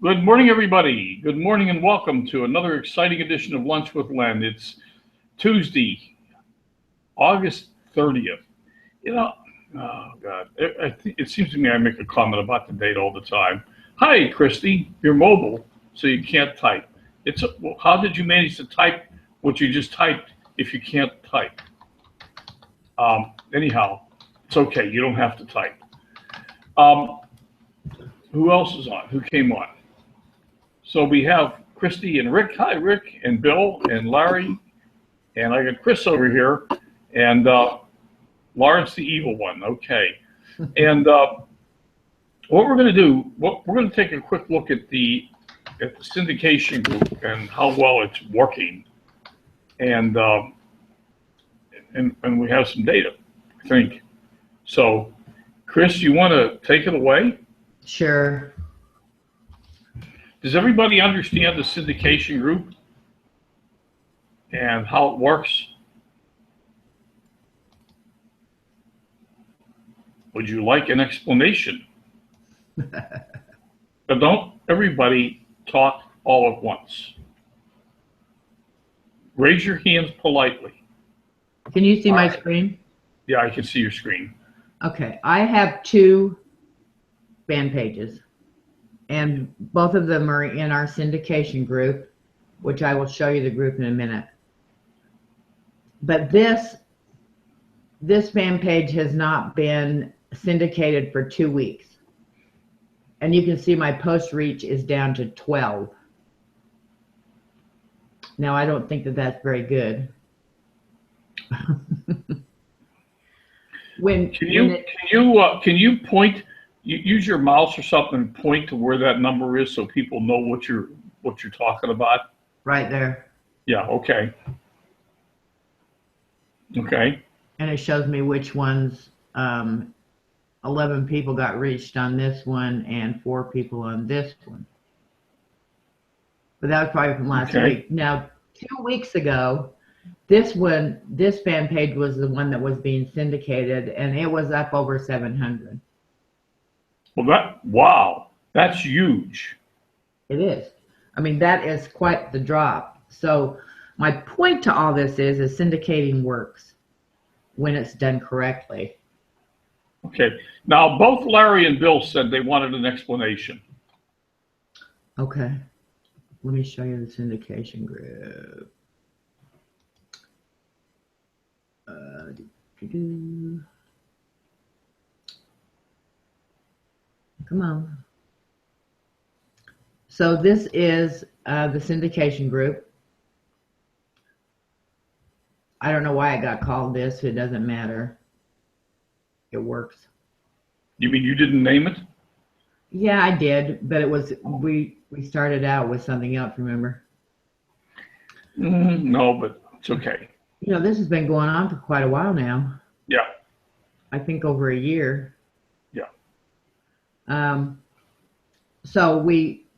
Good morning, everybody. Good morning and welcome to another exciting edition of Lunch with Len. It's Tuesday, August 30th. Oh God, it seems to me I make a comment about the date all the time. Hi, Christy, you're mobile, so you can't type. Well, how did you manage to type what you just typed if you can't type? Anyhow, it's okay. You don't have to type. Who else is on? Who came on? So we have Christy and Rick. Hi, Rick, and Bill, and Larry, and I got Chris over here, and Lawrence, the evil one. Okay. And what we're going to do, we're going to take a quick look at the syndication group and how well it's working, and we have some data, I think. So, Chris, you want to take it away? Sure. Does everybody understand the syndication group and how it works? Would you like an explanation? But don't everybody talk all at once. Raise your hands politely. Can you see my screen? Yeah, I can see your screen. Okay, I have two fan pages, and both of them are in our syndication group, which I will show you the group in a minute. But this fan page has not been syndicated for 2 weeks. And you can see my post reach is down to 12. Now, I don't think that that's very good. Can you point? Use your mouse or something and point to where that number is so people know what you're talking about. Right there. Yeah. Okay. Okay. And it shows me which ones. 11 people got reached on this one and 4 people on this one. But that was probably from last week. Now, 2 weeks ago, this fan page was the one that was being syndicated, and it was up over 700. Well, wow, that's huge. It is. I mean, that is quite the drop. So my point to all this is syndicating works when it's done correctly. Okay. Now, both Larry and Bill said they wanted an explanation. Okay. Let me show you the syndication group. Come on. So this is the syndication group. I don't know why it got called this. It doesn't matter. It works. You mean you didn't name it? Yeah, I did, but it was we started out with something else. Remember? No, but it's okay. You know, this has been going on for quite a while now. Yeah. I think over a year. Yeah. So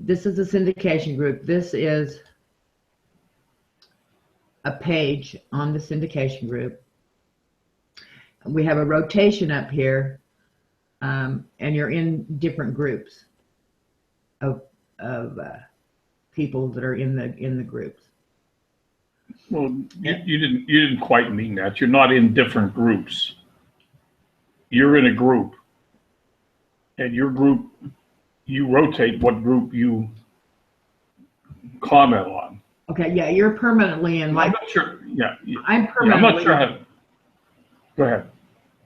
this is a syndication group. This is a page on the syndication group. We have a rotation up here, and you're in different groups of people that are in the groups. Well, you didn't quite mean that. You're not in different groups. You're in a group, and your group, you rotate what group you comment on. Okay, yeah, you're permanently in. I'm not sure. Yeah, I'm permanently. Yeah, I'm not sure how. Go ahead.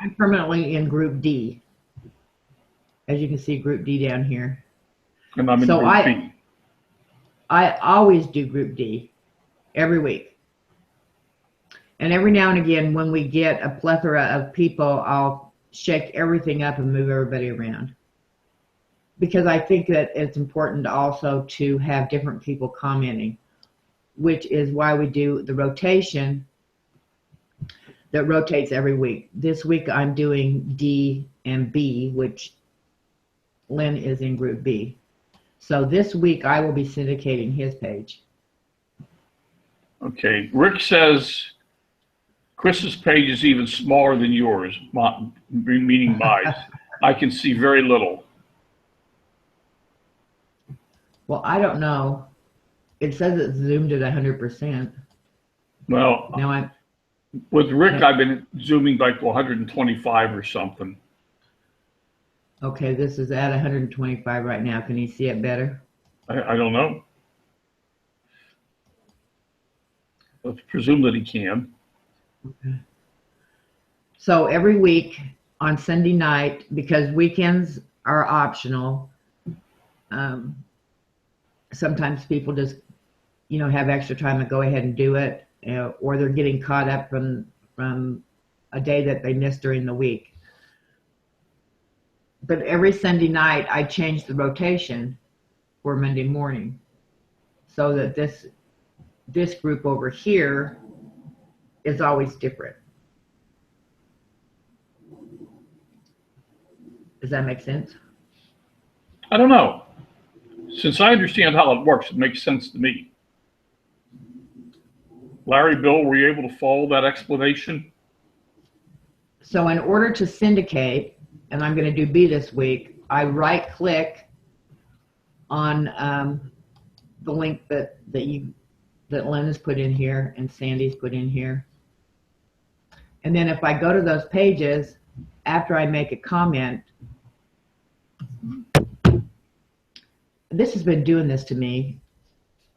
I'm permanently in Group D. As you can see, Group D down here. And I'm in Group B. I always do Group D every week. And every now and again, when we get a plethora of people, I'll shake everything up and move everybody around. Because I think that it's important also to have different people commenting, which is why we do the rotation that rotates every week. This week I'm doing D and B, which Lynn is in Group B. So this week I will be syndicating his page. Okay. Rick says Chris's page is even smaller than yours, meaning mine. I can see very little. Well, I don't know. It says it's zoomed at 100%. Well, Now I'm, with Rick, no, I've been zooming like to 125 or something. okay, this is at 125 right now. Can you see it better? I don't know. Let's presume that he can. Okay. So every week on Sunday night, because weekends are optional, um, sometimes people just, have extra time and go ahead and do it, or they're getting caught up from a day that they missed during the week. But every Sunday night, I change the rotation for Monday morning, so that this group over here is always different. Does that make sense? I don't know. Since I understand how it works, it makes sense to me. Larry, Bill, were you able to follow that explanation? So in order to syndicate, and I'm going to do B this week, I right click on the link that Lynn has put in here and Sandy's put in here. And then if I go to those pages, after I make a comment, this has been doing this to me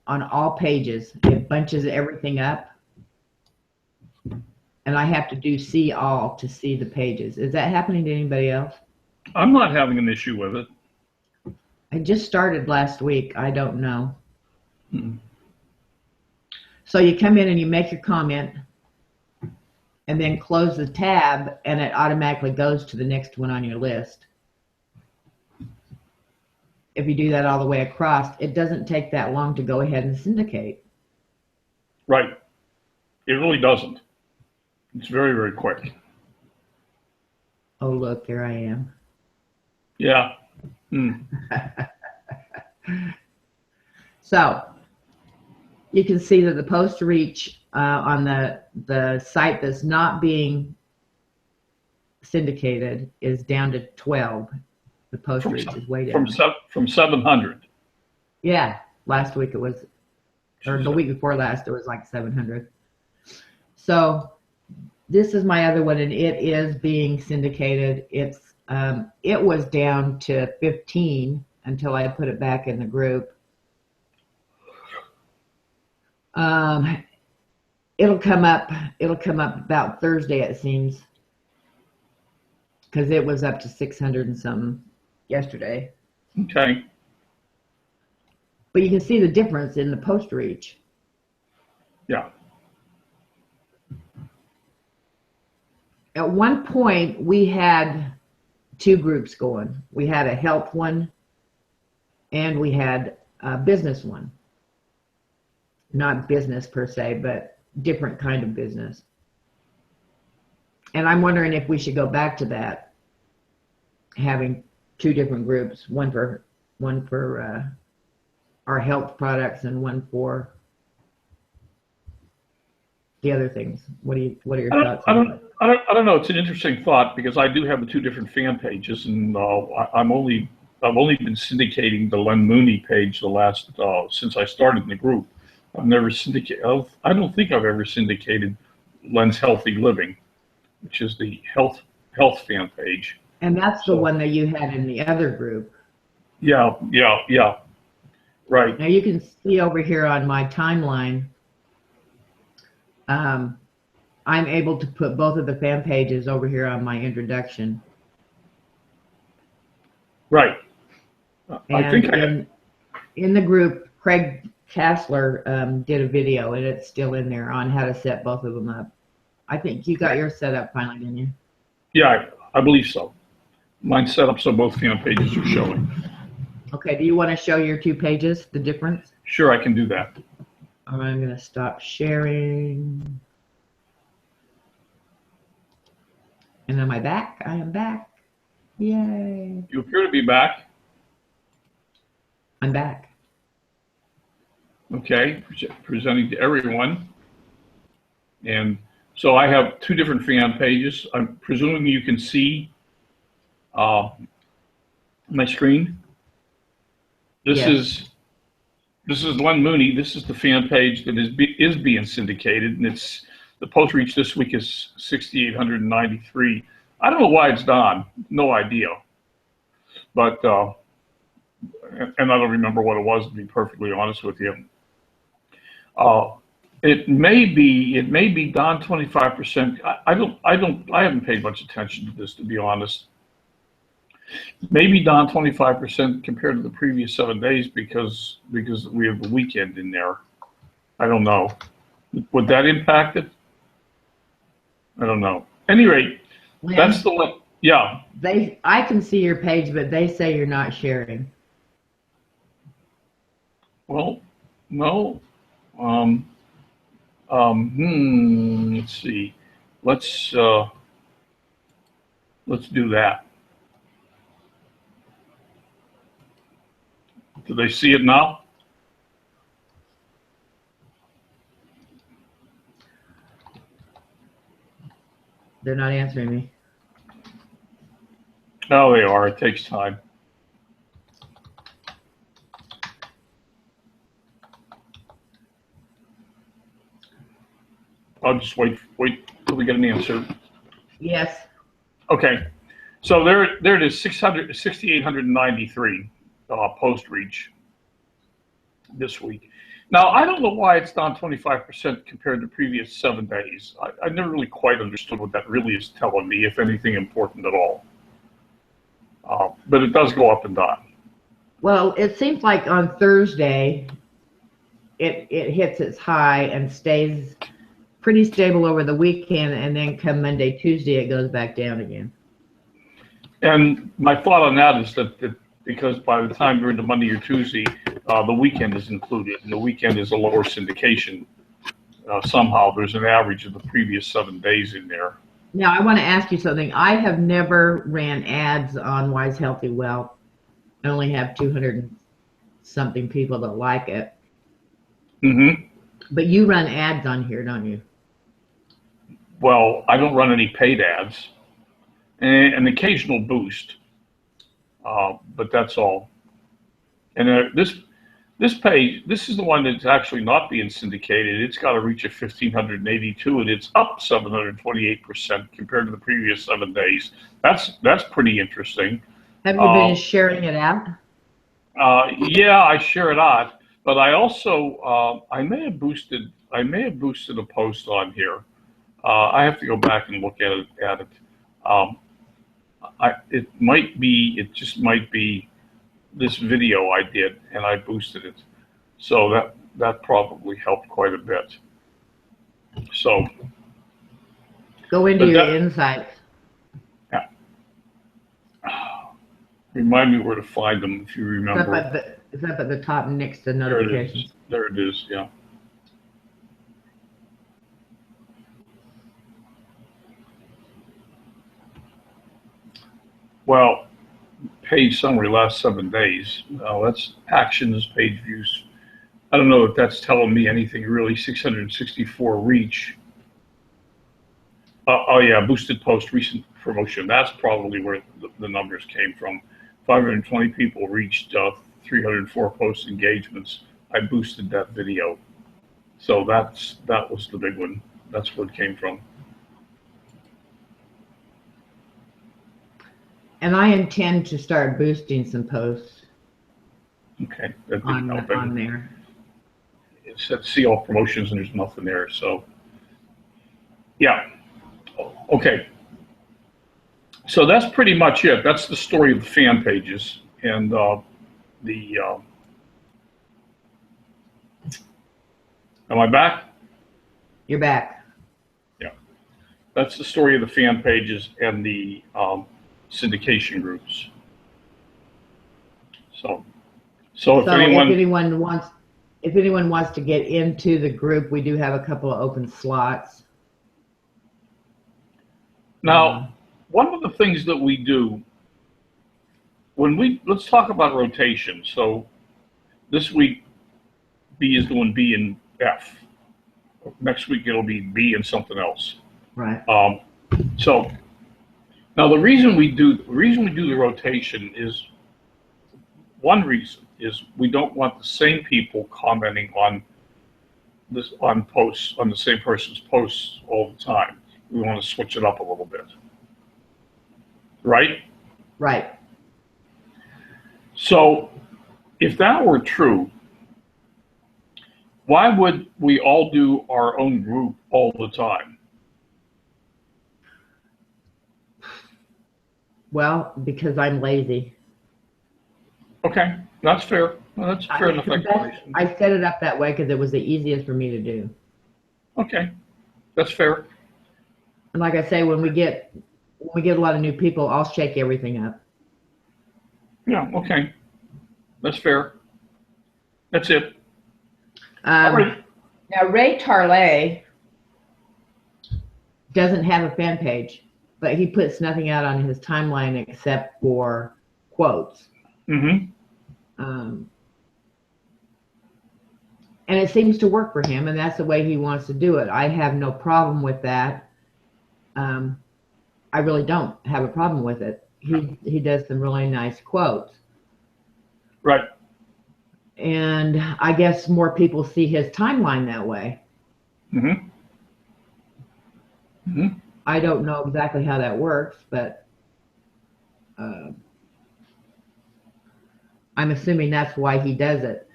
on all pages. It bunches everything up. And I have to do see all to see the pages. Is that happening to anybody else? I'm not having an issue with it. I just started last week. I don't know. Hmm. So you come in and you make your comment and then close the tab and it automatically goes to the next one on your list. If you do that all the way across, it doesn't take that long to go ahead and syndicate. Right. It really doesn't. It's very, very quick. Oh, look, there I am. Yeah. Hmm. So you can see that the post reach on the site that's not being syndicated is down to 12. The post reach is way down. From 700. Yeah, last week it was, or the week before last, it was like 700. So this is my other one, and it is being syndicated. It was down to 15 until I put it back in the group. It'll come up about Thursday, it seems, because it was up to 600 and something yesterday. Okay. But you can see the difference in the post reach. Yeah. At one point, we had two groups going. We had a health one, and we had a business one. Not business per se, but different kind of business. And I'm wondering if we should go back to that, having two different groups, one for our health products and one for the other things. What are your thoughts on that? I don't know. It's an interesting thought because I do have the two different fan pages, and I've only been syndicating the Len Mooney page the last since I started in the group. I've never syndicated. I don't think I've ever syndicated Len's Healthy Living, which is the health fan page. And that's the one that you had in the other group. Yeah. Right. Now you can see over here on my timeline, I'm able to put both of the fan pages over here on my introduction. Right. And I think in the group, Craig Kassler did a video, and it's still in there on how to set both of them up. I think you got yours set up finally, didn't you? Yeah, I believe so. Mine's set up so both fan pages are showing. Okay, do you want to show your two pages, the difference? Sure, I can do that. All right, I'm going to stop sharing. And am I back? I am back. Yay. You appear to be back. I'm back. Okay, presenting to everyone. And so I have two different fan pages. I'm presuming you can see my screen. This Yes. is This is Len Mooney. This is the fan page that is being syndicated, and it's the post reach this week is 6,893. I don't know why it's down. No idea. But and I don't remember what it was, to be perfectly honest with you. It may be down 25%. I haven't paid much attention to this, to be honest. Maybe down 25% compared to the previous 7 days because we have the weekend in there. I don't know. Would that impact it? I don't know. Any rate, that's the yeah. I can see your page, but they say you're not sharing. Well, no. Let's see. Let's do that. Do they see it now? They're not answering me. Oh, they are. It takes time. I'll just wait till we get an answer. Yes. Okay. So there it is, 6,893 post reach this week. Now, I don't know why it's down 25% compared to previous 7 days. I never really quite understood what that really is telling me, if anything important at all. But it does go up and down. Well, it seems like on Thursday, it hits its high and stays pretty stable over the weekend, and then come Monday, Tuesday, it goes back down again. And my thought on that is that because by the time you're into Monday or Tuesday, the weekend is included, and the weekend is a lower syndication. Somehow there's an average of the previous 7 days in there. Now, I want to ask you something. I have never ran ads on Wise Healthy Wealth. I only have 200 and something people that like it. Mm-hmm. But you run ads on here, don't you? Well, I don't run any paid ads. An occasional boost, but that's all. And this page, this is the one that's actually not being syndicated. It's got a reach of 1,582, and it's up 728% compared to the previous 7 days. That's pretty interesting. Have you been sharing it out? Yeah, I share it out, but I also I may have boosted a post on here. I have to go back and look at it. It just might be this video I did, and I boosted it. So that probably helped quite a bit. So go into your insights. Yeah. Remind me where to find them if you remember. It's up at the top next to notifications. There it is, yeah. Well, page summary last 7 days. That's actions, page views. I don't know if that's telling me anything really. 664 reach. Oh yeah, boosted post, recent promotion. That's probably where the numbers came from. 520 people reached 304 post engagements. I boosted that video. So that was the big one. That's where it came from. And I intend to start boosting some posts. Okay, that on there. It said see all promotions, and there's nothing there. So, yeah. Okay. So that's pretty much it. That's the story of the fan pages and am I back? You're back. Yeah. That's the story of the fan pages and the syndication groups. So if anyone wants to get into the group, we do have a couple of open slots. Now, one of the things that we do let's talk about rotation. So this week B is doing B and F. Next week it'll be B and something else. Right. So now the reason we do the rotation is one reason is we don't want the same people commenting on this, on posts, on the same person's posts all the time. We want to switch it up a little bit. Right? Right. So if that were true, why would we all do our own group all the time? Well, because I'm lazy. Okay, that's fair. Well, that's fair enough explanation. I set it up that way because it was the easiest for me to do. Okay, that's fair. And like I say, when we get a lot of new people, I'll shake everything up. Yeah, okay. That's fair. That's it. All right. Now, Ray Tarlay doesn't have a fan page, but he puts nothing out on his timeline except for quotes. Mm-hmm. And it seems to work for him, and that's the way he wants to do it. I have no problem with that. I really don't have a problem with it. He does some really nice quotes. Right. And I guess more people see his timeline that way. Mm-hmm. Mm-hmm. I don't know exactly how that works, but I'm assuming that's why he does it.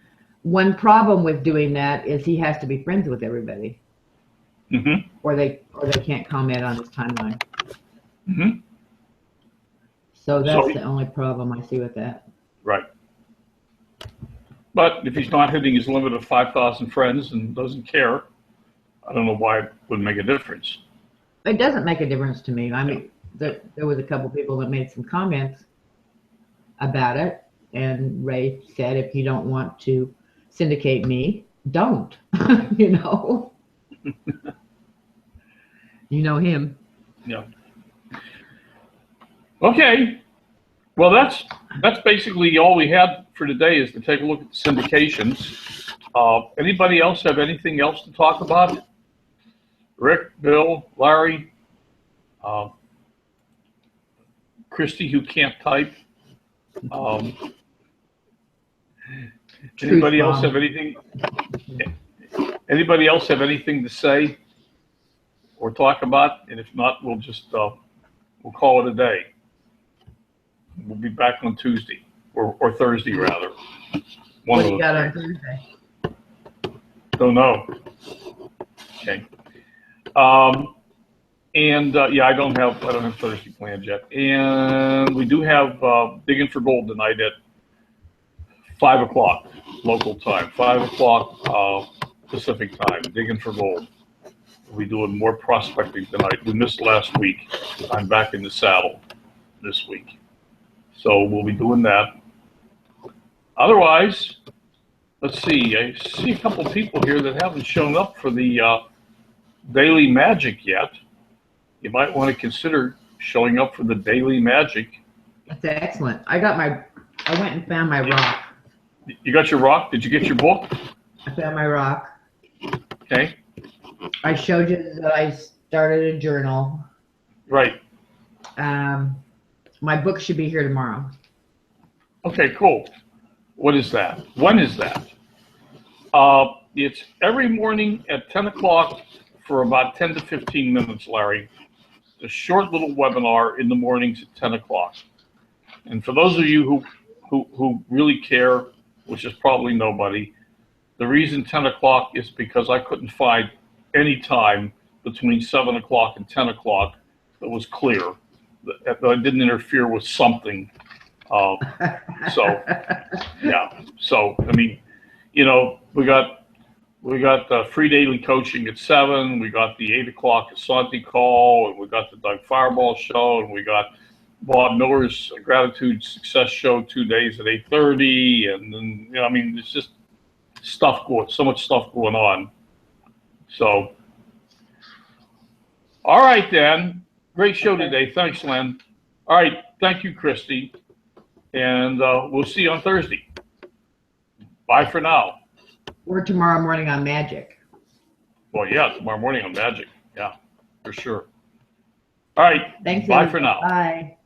One problem with doing that is he has to be friends with everybody. Mm-hmm. Or they can't comment on his timeline. Mm-hmm. So that's the only problem I see with that. Right. But if he's not hitting his limit of 5,000 friends and doesn't care, I don't know why it would make a difference. It doesn't make a difference to me. I mean, there was a couple people that made some comments about it, and Ray said, if you don't want to syndicate me, don't. You know? You know him. Yeah. Okay. Well, that's basically all we had for today, is to take a look at the syndications. Anybody else have anything else to talk about? Rick, Bill, Larry, Christy, who can't type. Anybody else have anything? Anybody else have anything to say or talk about? And if not, we'll just we'll call it a day. We'll be back on Tuesday or Thursday rather. What do you got on Thursday? Don't know. Okay. Yeah, I don't have Thursday planned yet. And we do have Digging for Gold tonight at 5 o'clock local time, 5 o'clock Pacific time. Digging for Gold. We'll be doing more prospecting tonight. We missed last week. I'm back in the saddle this week, so we'll be doing that. Otherwise, let's see. I see a couple people here that haven't shown up for the Daily Magic yet. You might want to consider showing up for the Daily Magic. That's excellent. I went and found my rock. You got your rock? Did you get your book? I found my rock. Okay. I showed you that I started a journal. Right. My book should be here tomorrow. Okay, cool. What is that? When is that? It's every morning at 10 o'clock for about 10 to 15 minutes, Larry. It's a short little webinar in the mornings at 10 o'clock. And for those of you who really care, which is probably nobody, the reason 10 o'clock is because I couldn't find any time between 7 o'clock and 10 o'clock that was clear, that I didn't interfere with something. So, yeah. So, I mean, you know, we got free daily coaching at 7. We got the 8 o'clock Asante call, and we got the Doug Fireball show, and we got Bob Miller's Gratitude Success show 2 days at 8:30, and then, you know, I mean, it's just so much stuff going on. So, all right then. Great show today. Thanks, Len. All right. Thank you, Christy. And we'll see you on Thursday. Bye for now. Or tomorrow morning on Magic. Well, yeah, tomorrow morning on Magic. Yeah, for sure. All right. Thanks. Bye for now. Bye.